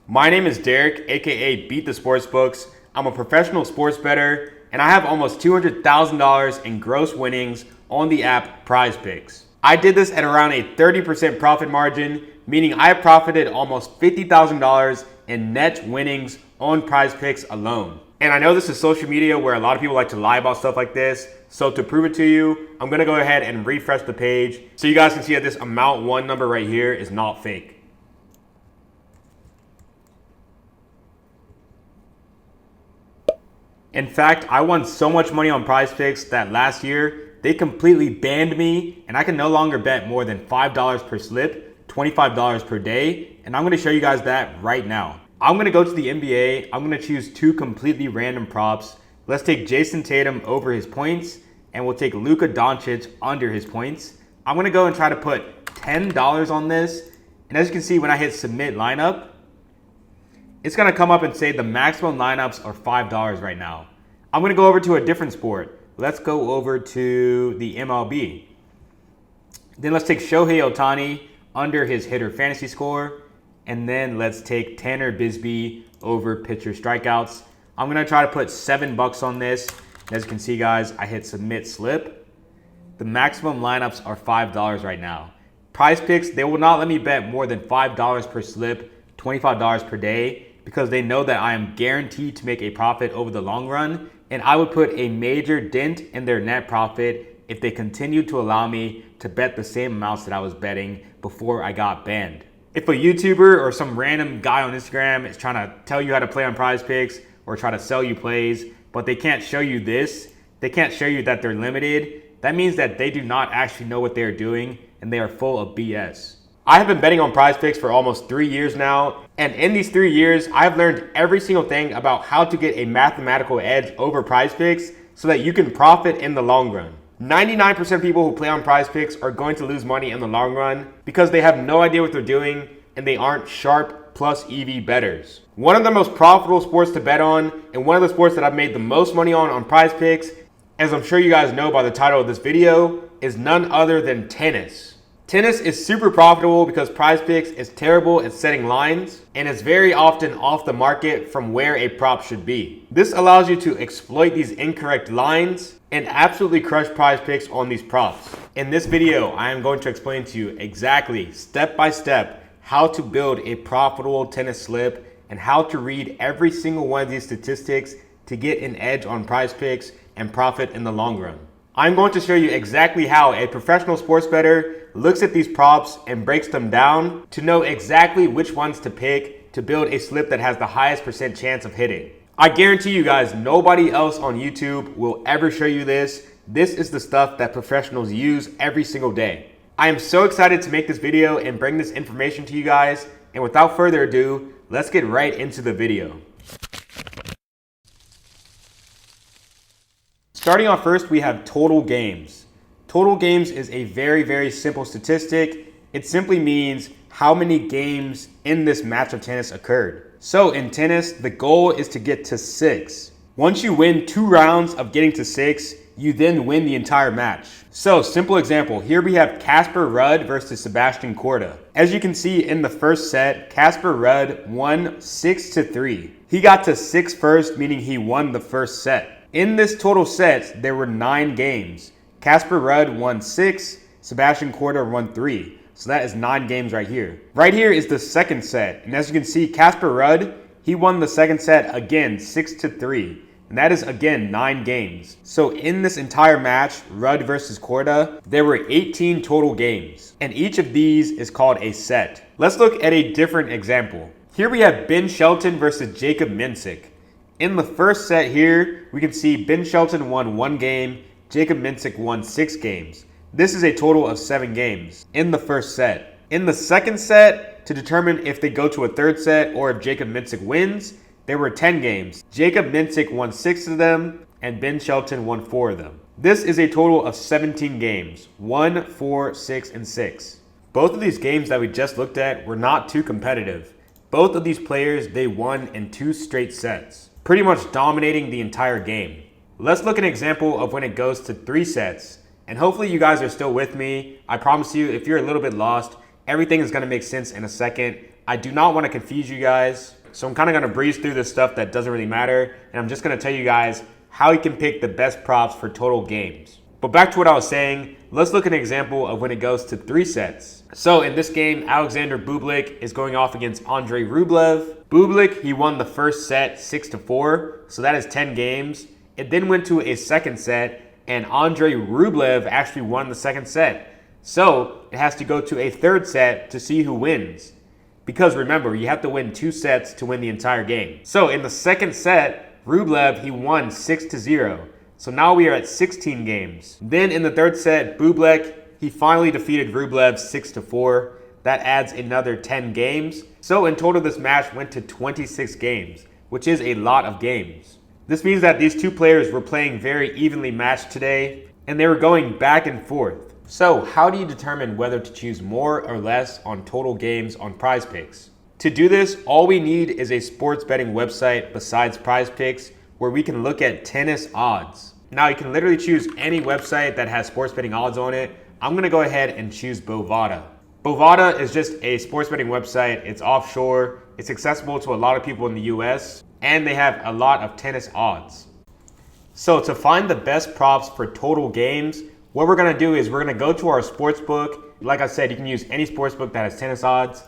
My name is Derek, aka Beat the Sportsbooks. I'm a professional sports bettor, and I have almost $200,000 in gross winnings on the app PrizePicks. I did this at around a 30% profit margin, meaning I profited almost $50,000 in net winnings on PrizePicks alone. And I know this is social media where a lot of people like to lie about stuff like this. So to prove it to you, I'm gonna go ahead and refresh the page so you guys can see that this amount one number right here is not fake. In fact, I won so much money on PrizePicks that last year, they completely banned me and I can no longer bet more than $5 per slip, $25 per day. And I'm gonna show you guys that right now. I'm gonna go to the NBA. I'm gonna choose two completely random props. Let's take Jason Tatum over his points and we'll take Luka Doncic under his points. I'm gonna go and try to put $10 on this. And as you can see, when I hit submit lineup, it's gonna come up and say the maximum lineups are $5 right now. I'm gonna go over to a different sport. Let's go over to the MLB. Then let's take Shohei Ohtani under his hitter fantasy score. And then let's take Tanner Bisbee over pitcher strikeouts. I'm gonna try to put $7 on this. As you can see, guys, I hit submit slip. The maximum lineups are $5 right now. PrizePicks, they will not let me bet more than $5 per slip, $25 per day, because they know that I am guaranteed to make a profit over the long run, and I would put a major dent in their net profit if they continued to allow me to bet the same amounts that I was betting before I got banned. If a YouTuber or some random guy on Instagram is trying to tell you how to play on PrizePicks or try to sell you plays, but they can't show you this, they can't show you that they're limited, that means that they do not actually know what they are doing and they are full of BS. I have been betting on PrizePicks for almost 3 years now, and in these 3 years, I've learned every single thing about how to get a mathematical edge over PrizePicks so that you can profit in the long run. 99% of people who play on PrizePicks are going to lose money in the long run because they have no idea what they're doing and they aren't sharp plus EV bettors. One of the most profitable sports to bet on and one of the sports that I've made the most money on PrizePicks, as I'm sure you guys know by the title of this video, is none other than tennis. Tennis is super profitable because PrizePicks is terrible at setting lines and is very often off the market from where a prop should be. This allows you to exploit these incorrect lines and absolutely crush PrizePicks on these props. In this video, I am going to explain to you exactly step by step how to build a profitable tennis slip and how to read every single one of these statistics to get an edge on PrizePicks and profit in the long run. I'm going to show you exactly how a professional sports bettor looks at these props and breaks them down to know exactly which ones to pick to build a slip that has the highest % chance of hitting. I guarantee you guys, nobody else on YouTube will ever show you this. This is the stuff that professionals use every single day. I am so excited to make this video and bring this information to you guys. And without further ado, let's get right into the video. Starting off first, we have total games. Total games is a very simple statistic. It simply means how many games in this match of tennis occurred. So in tennis, the goal is to get to 6. Once you win 2 rounds of getting to 6, you then win the entire match. So simple example, here we have Casper Ruud versus Sebastian Korda. As you can see in the first set, Casper Ruud won 6-3. He got to 6 first, meaning he won the first set. In this total set, there were 9 games. Casper Ruud won 6, Sebastian Korda won 3. So that is 9 games right here. Right here is the second set. And as you can see, Casper Ruud, he won the second set again, 6-3. And that is again 9 games. So in this entire match, Ruud versus Korda, there were 18 total games. And each of these is called a set. Let's look at a different example. Here we have Ben Shelton versus Jacob Mensik. In the first set here, we can see Ben Shelton won 1 game, Jacob Mensik won 6 games. This is a total of 7 games in the first set. In the second set, to determine if they go to a third set or if Jacob Mensik wins, there were 10 games. Jacob Mensik won 6 of them and Ben Shelton won 4 of them. This is a total of 17 games, 1, 4, 6, and 6. Both of these games that we just looked at were not too competitive. Both of these players, they won in 2 straight sets, pretty much dominating the entire game. Let's look at an example of when it goes to 3 sets. And hopefully you guys are still with me. I promise you, if you're a little bit lost, everything is going to make sense in a second. I do not want to confuse you guys, so I'm kind of going to breeze through this stuff that doesn't really matter, and I'm just going to tell you guys how you can pick the best props for total games. But back to what I was saying, let's look at an example of when it goes to 3 sets. So in this game, Alexander Bublik is going off against Andrei Rublev. Bublik, he won the first set 6-4, so that is 10 games. It then went to a second set, and Andrei Rublev actually won the second set. So it has to go to a third set to see who wins. Because remember, you have to win 2 sets to win the entire game. So in the second set, Rublev, he won 6-0. So now we are at 16 games. Then in the third set, Bublik, he finally defeated Rublev 6-4. That adds another 10 games. So in total, this match went to 26 games, which is a lot of games. This means that these two players were playing very evenly matched today, and they were going back and forth. So how do you determine whether to choose more or less on total games on PrizePicks? To do this, all we need is a sports betting website besides PrizePicks where we can look at tennis odds. Now you can literally choose any website that has sports betting odds on it. I'm going to go ahead and choose Bovada. Bovada is just a sports betting website. It's offshore. It's accessible to a lot of people in the US, and they have a lot of tennis odds. So to find the best props for total games, what we're going to do is we're going to go to our sportsbook. Like I said, you can use any sportsbook that has tennis odds.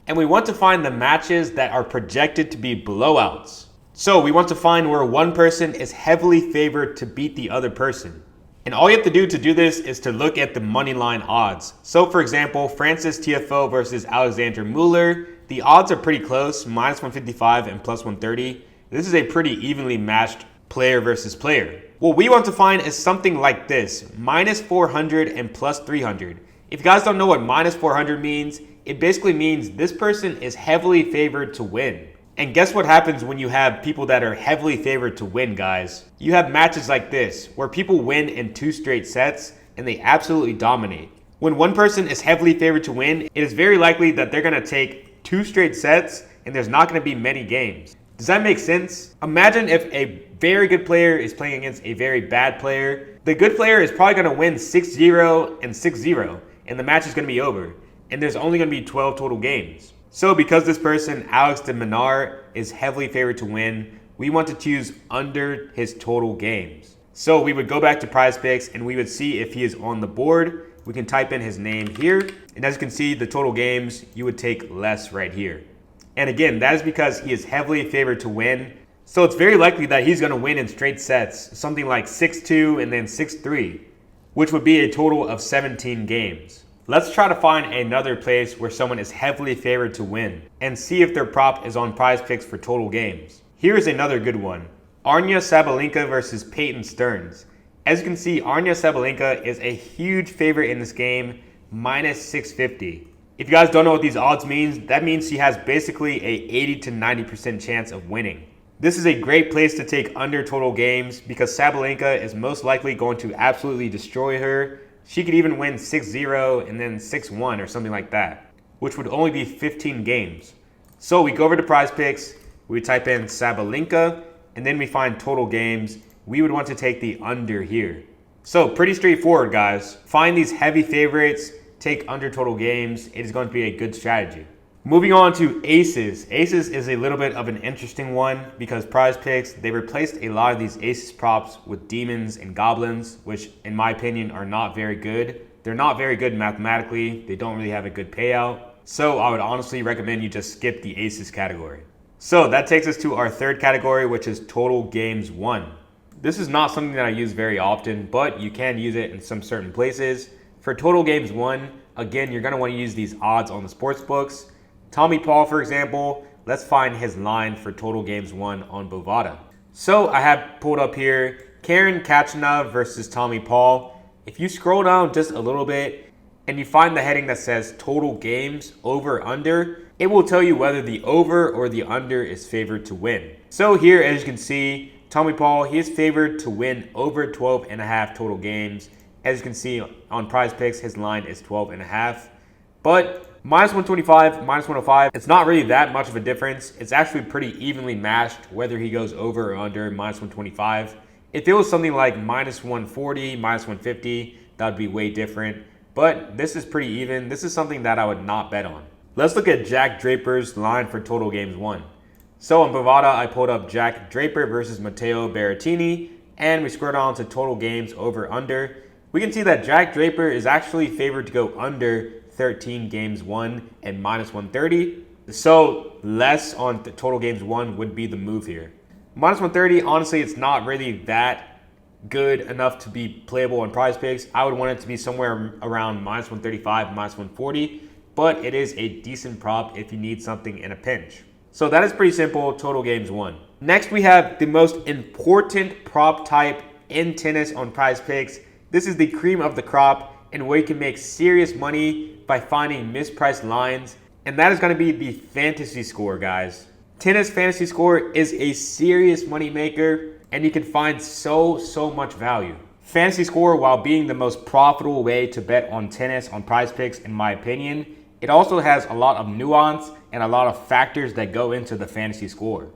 And we want to find the matches that are projected to be blowouts. So we want to find where one person is heavily favored to beat the other person. And all you have to do this is to look at the money line odds. So for example, Francis Tiafoe versus Alexander Mueller. The odds are pretty close, -155 and +130. This is a pretty evenly matched player versus player. What we want to find is something like this, -400 and +300. If you guys don't know what -400 means, it basically means this person is heavily favored to win. And guess what happens when you have people that are heavily favored to win, guys? You have matches like this, where people win in 2 straight sets, and they absolutely dominate. When one person is heavily favored to win, it is very likely that they're going to take 2 straight sets, and there's not going to be many games. Does that make sense? Imagine if a very good player is playing against a very bad player. The good player is probably going to win 6-0 and 6-0, and the match is going to be over. And there's only going to be 12 total games. So because this person, Alex de Minaur, is heavily favored to win, we want to choose under his total games. So we would go back to PrizePicks and we would see if he is on the board. We can type in his name here. And as you can see, the total games, you would take less right here. And again, that is because he is heavily favored to win. So it's very likely that he's going to win in straight sets, something like 6-2 and then 6-3, which would be a total of 17 games. Let's try to find another place where someone is heavily favored to win and see if their prop is on PrizePicks for total games. Here is another good one. Aryna Sabalenka versus Peyton Stearns. As you can see, Aryna Sabalenka is a huge favorite in this game, -650. If you guys don't know what these odds mean, that means she has basically a 80 to 90% chance of winning. This is a great place to take under total games because Sabalenka is most likely going to absolutely destroy her. She could even win 6-0 and then 6-1 or something like that, which would only be 15 games. So we go over to PrizePicks, we type in Sabalenka, and then we find total games. We would want to take the under here. So pretty straightforward, guys. Find these heavy favorites, take under total games. It is going to be a good strategy. Moving on to aces. Aces is a little bit of an interesting one because PrizePicks, they replaced a lot of these aces props with demons and goblins, which in my opinion are not very good. They're not very good mathematically. They don't really have a good payout. So I would honestly recommend you just skip the aces category. So that takes us to our third category, which is total games won. This is not something that I use very often, but you can use it in some certain places. For total games won, again, you're going to want to use these odds on the sports books. Tommy Paul, for example, let's find his line for total games won on Bovada. So I have pulled up here Karen Khachanov versus Tommy Paul. If you scroll down just a little bit and you find the heading that says total games over under, it will tell you whether the over or the under is favored to win. So here, as you can see, Tommy Paul, he is favored to win over 12.5 total games. As you can see on PrizePicks, his line is 12.5. But -125, -105, it's not really that much of a difference. It's actually pretty evenly matched whether he goes over or under -125. If it was something like -140, -150, that would be way different. But this is pretty even. This is something that I would not bet on. Let's look at Jack Draper's line for total games won. So on Bovada, I pulled up Jack Draper versus Matteo Berrettini, and we scrolled on to total games over under. We can see that Jack Draper is actually favored to go under 13 games won at -130. So less on the total games won would be the move here. -130, honestly, it's not really that good enough to be playable on PrizePicks. I would want it to be somewhere around -135, -140, but it is a decent prop if you need something in a pinch. So that is pretty simple, total games won. Next, we have the most important prop type in tennis on PrizePicks. This is the cream of the crop and where you can make serious money by finding mispriced lines. And that is going to be the fantasy score, guys. Tennis fantasy score is a serious money maker and you can find so much value. Fantasy score, while being the most profitable way to bet on tennis on PrizePicks, in my opinion, it also has a lot of nuance and a lot of factors that go into the fantasy score.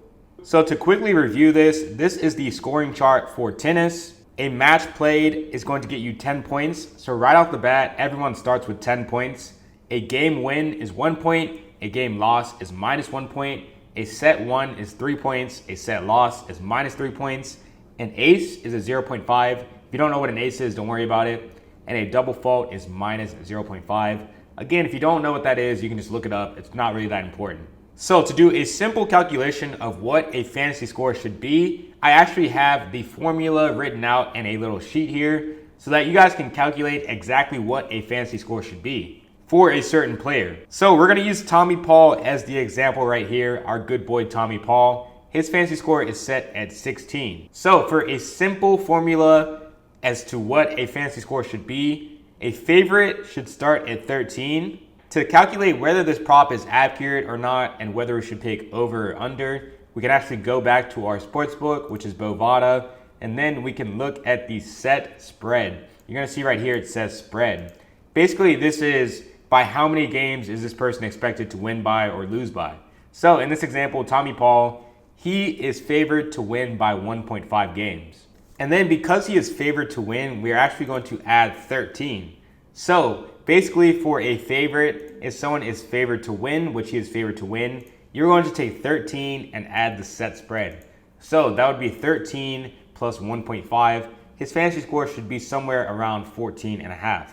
So to quickly review this is the scoring chart for tennis. A match played is going to get you 10 points. So right off the bat, everyone starts with 10 points. A game win is 1 point. A game loss is -1 point. A set won is 3 points. A set loss is -3 points. An ace is a 0.5. If you don't know what an ace is, don't worry about it. And a double fault is -0.5. Again, if you don't know what that is, you can just look it up. It's not really that important. So to do a simple calculation of what a fantasy score should be, I actually have the formula written out in a little sheet here so that you guys can calculate exactly what a fantasy score should be for a certain player. So we're going to use Tommy Paul as the example right here, our good boy Tommy Paul. His fantasy score is set at 16. So for a simple formula as to what a fantasy score should be, a favorite should start at 13. To calculate whether this prop is accurate or not and whether we should pick over or under, we can actually go back to our sportsbook, which is Bovada, and then we can look at the set spread. You're going to see right here it says spread. Basically, this is by how many games is this person expected to win by or lose by. So in this example, Tommy Paul, he is favored to win by 1.5 games. And then because he is favored to win, we're actually going to add 13. So basically for a favorite, if someone is favored to win, which he is favored to win, you're going to take 13 and add the set spread. So that would be 13 plus 1.5. His fantasy score should be somewhere around 14.5.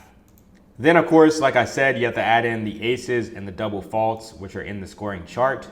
Then of course, like I said, you have to add in the aces and the double faults, which are in the scoring chart.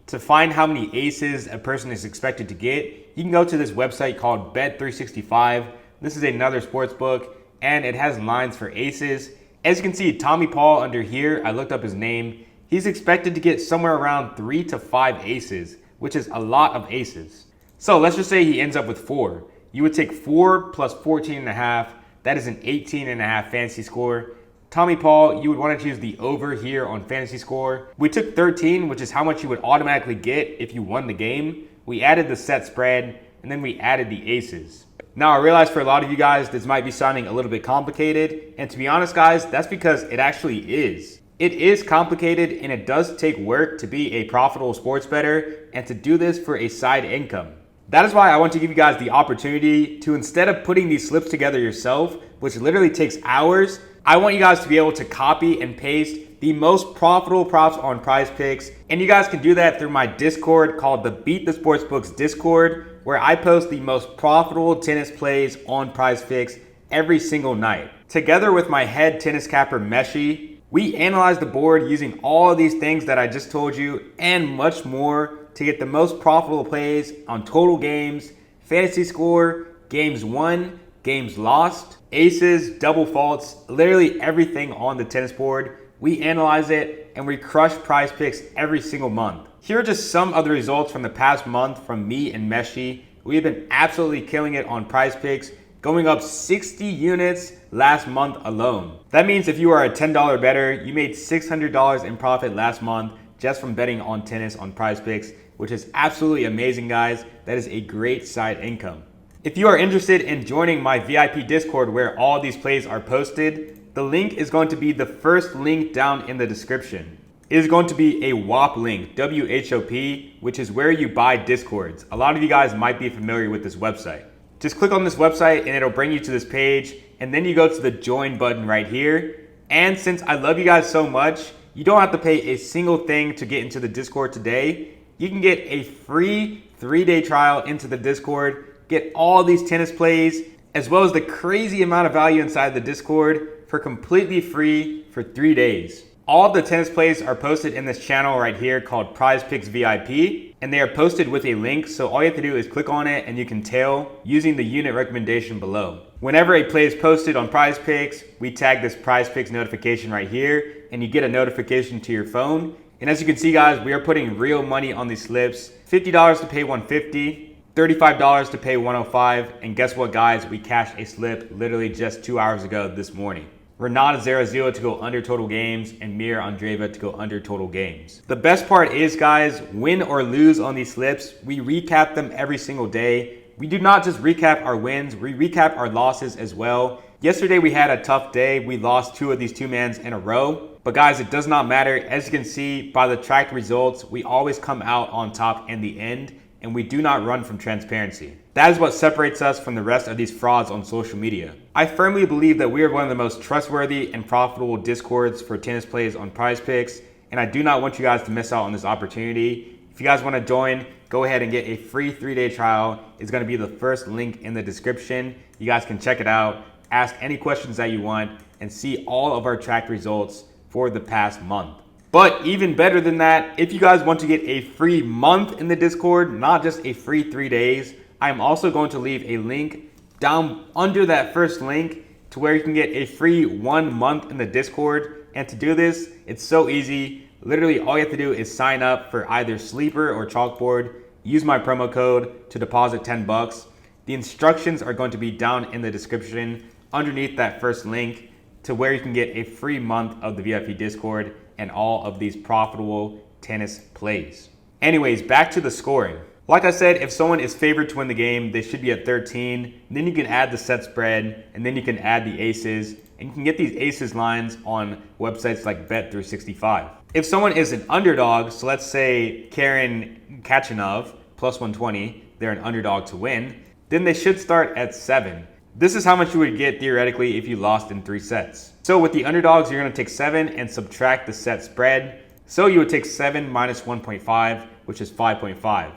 To find how many aces a person is expected to get, you can go to this website called Bet365. This is another sports book and it has lines for aces. As you can see, Tommy Paul under here, I looked up his name. He's expected to get somewhere around 3 to 5 aces, which is a lot of aces. So let's just say he ends up with 4. You would take 4 plus 14.5. That is an 18.5 fantasy score. Tommy Paul, you would want to choose the over here on fantasy score. We took 13, which is how much you would automatically get if you won the game. We added the set spread, and then we added the aces. Now, I realize for a lot of you guys, this might be sounding a little bit complicated. And to be honest, guys, that's because it actually is. It is complicated and it does take work to be a profitable sports bettor and to do this for a side income. That is why I want to give you guys the opportunity to, instead of putting these slips together yourself, which literally takes hours, I want you guys to be able to copy and paste the most profitable props on PrizePicks. And you guys can do that through my Discord called the Beat the Sportsbooks Discord, where I post the most profitable tennis plays on PrizePicks every single night. Together with my head tennis capper Meshi, we analyze the board using all of these things that I just told you and much more to get the most profitable plays on total games, fantasy score, games won, games lost, aces, double faults, literally everything on the tennis board. We analyze it and we crush PrizePicks every single month. Here are just some of the results from the past month from me and Meshi. We have been absolutely killing it on PrizePicks, going up 60 units last month alone. That means if you are a $10 bettor, you made $600 in profit last month just from betting on tennis on PrizePicks, which is absolutely amazing, guys. That is a great side income. If you are interested in joining my VIP Discord where all these plays are posted, the link is going to be the first link down in the description. It is going to be a WHOP link, W-H-O-P, which is where you buy Discords. A lot of you guys might be familiar with this website. Just click on this website and it'll bring you to this page, and then you go to the join button right here. And since I love you guys so much, You don't have to pay a single thing to get into the Discord today. You can get a free 3-day trial into the Discord, get all these tennis plays, as well as the crazy amount of value inside the Discord for completely free for 3 days. All of the tennis plays are posted in this channel right here called PrizePicks VIP, and they are posted with a link, so all you have to do is click on it and you can tail using the unit recommendation below. Whenever a play is posted on PrizePicks, we tag this PrizePicks notification right here, and you get a notification to your phone. And as you can see, guys, we are putting real money on these slips. $50 to pay $150, $35 to pay $105, and guess what, guys? We cashed a slip literally just 2 hours ago this morning. Renata 0-0 to go under total games, and Mira Andreeva to go under total games. The best part is, guys, win or lose on these slips, we recap them every single day. We do not just recap our wins, we recap our losses as well. Yesterday we had a tough day. We lost 2 of these 2-mans in a row. But guys, it does not matter. As you can see by the tracked results, we always come out on top in the end, and we do not run from transparency. That is what separates us from the rest of these frauds on social media. I firmly believe that we are one of the most trustworthy and profitable discords for tennis plays on PrizePicks, and I do not want you guys to miss out on this opportunity. If you guys want to join, go ahead and get a free 3-day trial. It's going to be the first link in the description. You guys can check it out, ask any questions that you want, and see all of our tracked results for the past month. But even better than that, if you guys want to get a free month in the Discord, not just a free 3 days, I'm also going to leave a link down under that first link to where you can get a free 1 month in the Discord. And to do this, it's so easy. Literally all you have to do is sign up for either Sleeper or Chalkboard, use my promo code to deposit 10 bucks. The instructions are going to be down in the description underneath that first link to where you can get a free month of the VIP Discord and all of these profitable tennis plays. Anyways, back to the scoring. Like I said, if someone is favored to win the game, they should be at 13. Then you can add the set spread, and then you can add the aces, and you can get these aces lines on websites like Bet365. If someone is an underdog, so let's say Karen Khachanov, plus 120, they're an underdog to win, then they should start at 7. This is how much you would get theoretically if you lost in 3 sets. So with the underdogs, you're going to take 7 and subtract the set spread. So you would take 7 minus 1.5, which is 5.5.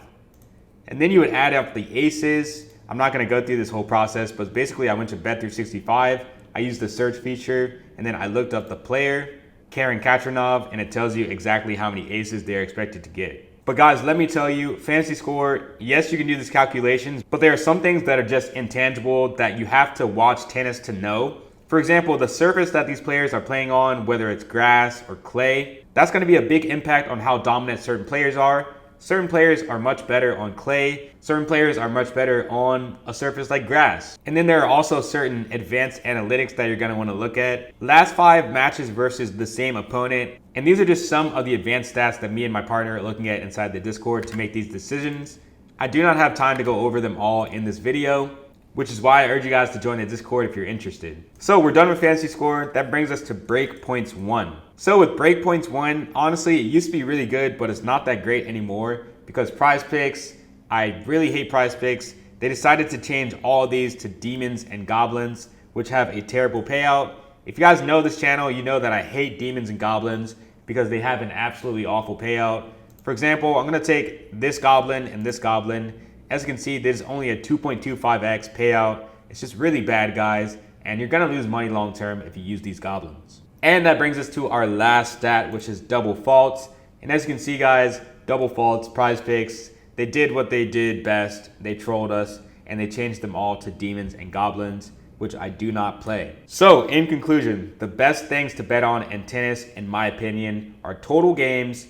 And then you would add up the aces. I'm not going to go through this whole process, but basically I went to Bet365. I used the search feature, and then I looked up the player, Karen Khachanov, and it tells you exactly how many aces they're expected to get. But guys, let me tell you, fantasy score, yes, you can do these calculations, but there are some things that are just intangible that you have to watch tennis to know. For example, the surface that these players are playing on, whether it's grass or clay, that's going to be a big impact on how dominant certain players are. Certain players are much better on clay. Certain players are much better on a surface like grass. And then there are also certain advanced analytics that you're going to want to look at. Last 5 matches versus the same opponent. And these are just some of the advanced stats that me and my partner are looking at inside the Discord to make these decisions. I do not have time to go over them all in this video, which is why I urge you guys to join the Discord if you're interested. So we're done with fantasy score. That brings us to breakpoints 1. So with breakpoints 1, honestly, it used to be really good, but it's not that great anymore because PrizePicks, I really hate PrizePicks. They decided to change all of these to demons and goblins, which have a terrible payout. If you guys know this channel, you know that I hate demons and goblins because they have an absolutely awful payout. For example, I'm going to take this goblin and this goblin. As you can see, there's only a 2.25x payout. It's just really bad, guys, and you're going to lose money long term if you use these goblins. And that brings us to our last stat, which is double faults. And as you can see, guys, double faults, PrizePicks, they did what they did best. They trolled us, and they changed them all to demons and goblins, which I do not play. So in conclusion, the best things to bet on in tennis, in my opinion, are total games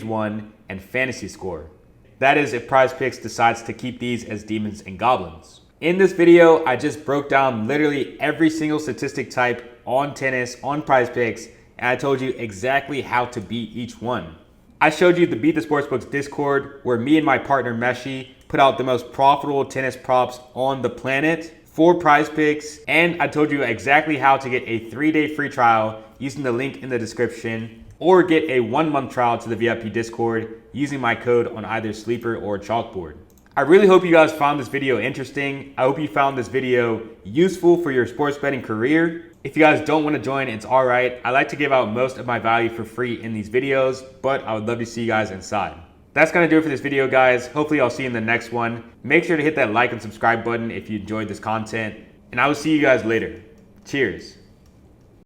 won, and fantasy score. That is if PrizePicks decides to keep these as demons and goblins. In this video, I just broke down literally every single statistic type on tennis, on PrizePicks, and I told you exactly how to beat each one. I showed you the Beat the Sportsbooks Discord, where me and my partner Meshi put out the most profitable tennis props on the planet for PrizePicks, and I told you exactly how to get a 3-day free trial using the link in the description, or get a 1-month trial to the VIP Discord using my code on either Sleeper or Chalkboard. I really hope you guys found this video interesting. I hope you found this video useful for your sports betting career. If you guys don't want to join, it's all right. I like to give out most of my value for free in these videos, but I would love to see you guys inside. That's going to do it for this video, guys. Hopefully I'll see you in the next one. Make sure to hit that like and subscribe button if you enjoyed this content, and I will see you guys later. Cheers.